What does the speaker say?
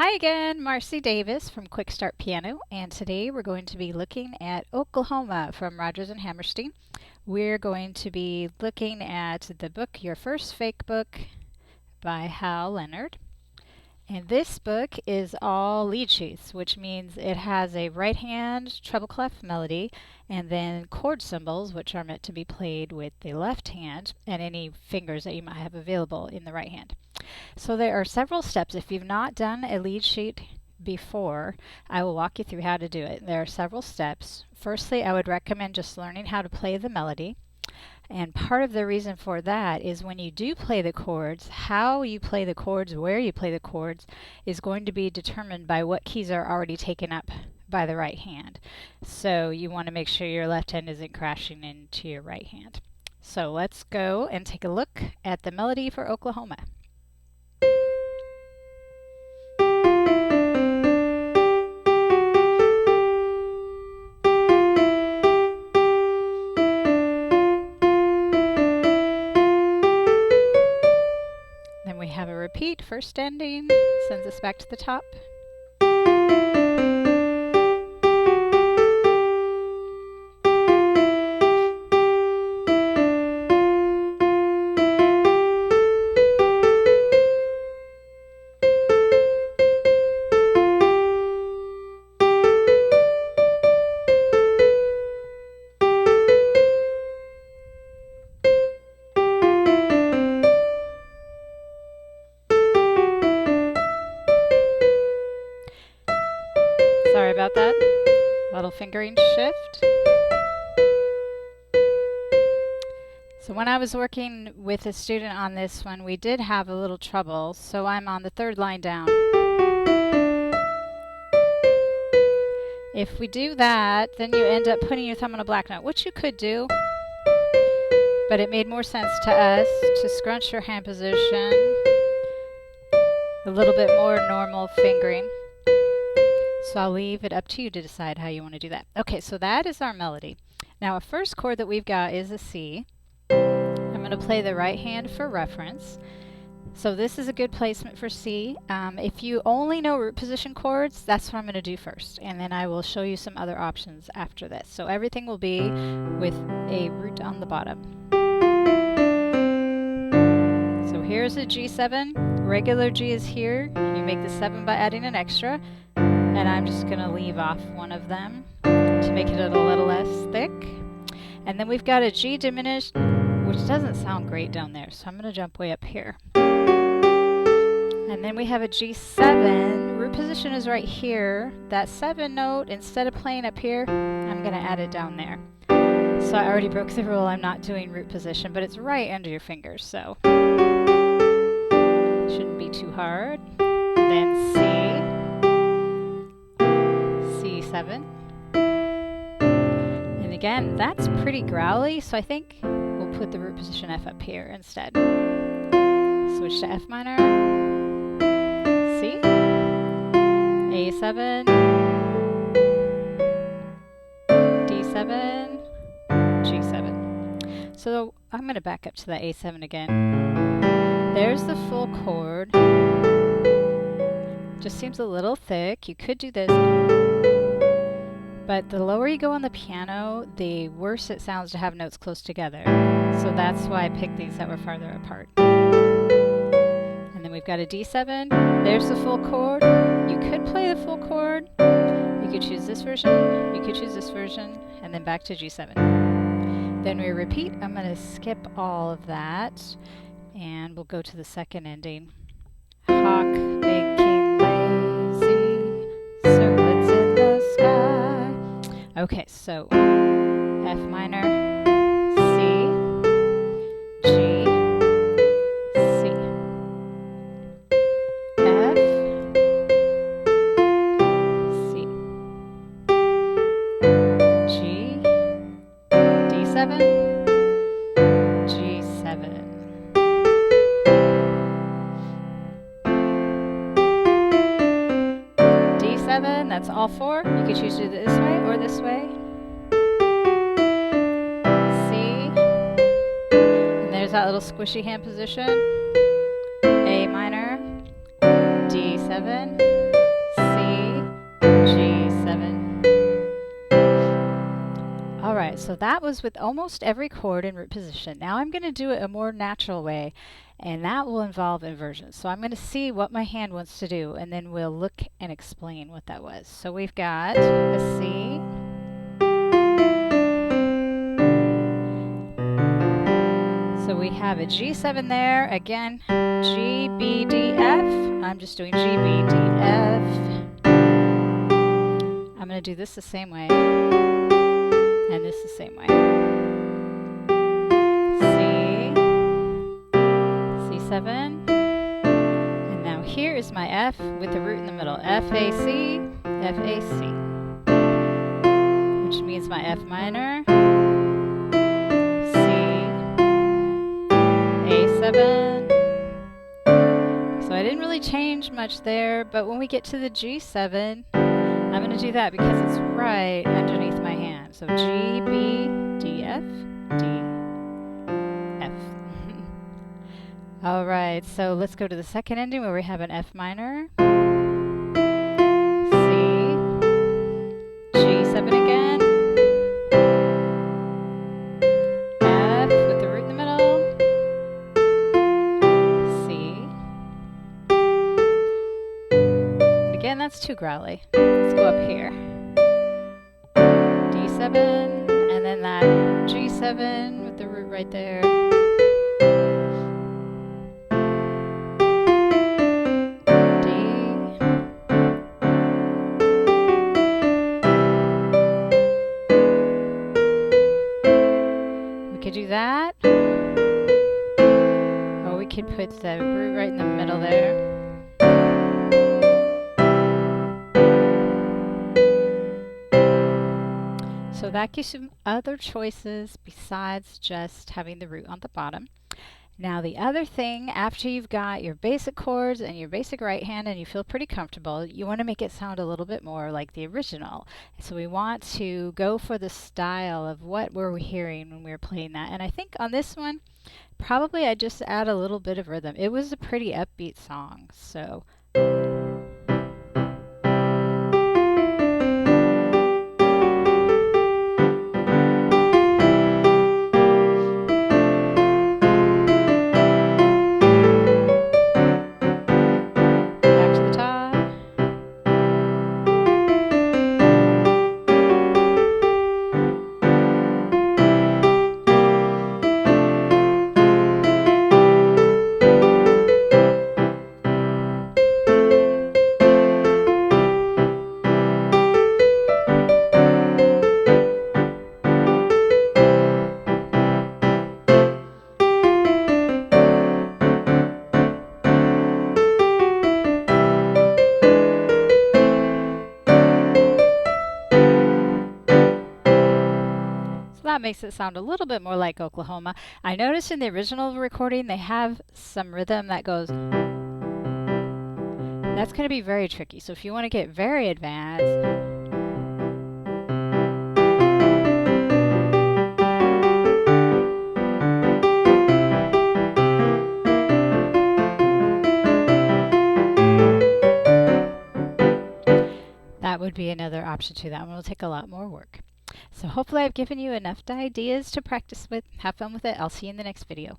Hi again, Marcy Davis from Quick Start Piano, and today we're going to be looking at Oklahoma from Rodgers and Hammerstein. We're going to be looking at the book Your First Fake Book by Hal Leonard. And this book is all lead sheaths, which means it has a right hand treble clef melody and then chord symbols, which are meant to be played with the left hand and any fingers that you might have available in the right hand. So there are several steps. If you've not done a lead sheet before, I will walk you through how to do it. There are several steps. Firstly, I would recommend just learning how to play the melody. And part of the reason for that is when you do play the chords, how you play the chords, where you play the chords, is going to be determined by what keys are already taken up by the right hand. So you want to make sure your left hand isn't crashing into your right hand. So let's go and take a look at the melody for Oklahoma. Then we have a repeat, first ending, sends us back to the top. Sorry about that. Little fingering shift. So when I was working with a student on this one, we did have a little trouble. So I'm on the third line down. If we do that, then you end up putting your thumb on a black note, which you could do. But it made more sense to us to scrunch your hand position. A little bit more normal fingering. So I'll leave it up to you to decide how you want to do that. Okay, so that is our melody. Now, a first chord that we've got is a C. I'm going to play the right hand for reference. So this is a good placement for C. If you only know root position chords, that's what I'm going to do first. And then I will show you some other options after this. So everything will be with a root on the bottom. So here's a G7. Regular G is here. You make the 7 by adding an extra. And I'm just going to leave off one of them to make it a little less thick. And then we've got a G diminished, which doesn't sound great down there, so I'm going to jump way up here. And then we have a G7. Root position is right here. That 7 note, instead of playing up here, I'm going to add it down there. So I already broke the rule. I'm not doing root position, but it's right under your fingers, so shouldn't be too hard. Then C. C7. And again, that's pretty growly, so I think we'll put the root position F up here instead. Switch to F minor, C, A7, D7, G7. So I'm going to back up to that A7 again. There's the full chord. Just seems a little thick. You could do this. But the lower you go on the piano, the worse it sounds to have notes close together. So that's why I picked these that were farther apart. And then we've got a D7. There's the full chord. You could play the full chord. You could choose this version. You could choose this version. And then back to G7. Then we repeat. I'm going to skip all of that. And we'll go to the second ending. Hawk making lazy circlets in the sky. Okay, so F minor, C, G, C, F, C, G, D7, G7. D7, that's all 4. You could choose to do it this way or this way. C. And there's that little squishy hand position. A minor. D7. G7. Alright, so that was with almost every chord in root position. Now I'm going to do it a more natural way, and that will involve inversions. So I'm going to see what my hand wants to do, and then we'll look and explain what that was. So we've got a C, so we have a G7 there, again, G, B, D, F. I'm just doing G, B, D, F. I'm going to do this the same way, and this the same way. C, C7, and now here is my F with the root in the middle, F, A, C, F, A, C, which means my F minor, A7. So I didn't really change much there, but when we get to the G7, I'm going to do that because it's right underneath my hand. So G, B, D, F, D, F. Alright, so let's go to the second ending where we have an F minor, C, G7 again, F with the root in the middle, again, that's too growly. Let's go up here. D7, and then that G7 with the root right there. D. We could do that. Or we could put the root right in the middle there. So that gives you other choices besides just having the root on the bottom. Now the other thing, after you've got your basic chords and your basic right hand and you feel pretty comfortable, you want to make it sound a little bit more like the original. So we want to go for the style of what were we hearing when we were playing that. And I think on this one, probably I just add a little bit of rhythm. It was a pretty upbeat song, so. That makes it sound a little bit more like Oklahoma. I noticed in the original recording they have some rhythm that goes. That's going to be very tricky. So if you want to get very advanced, that would be another option too. That one will take a lot more work. So hopefully I've given you enough ideas to practice with. Have fun with it. I'll see you in the next video.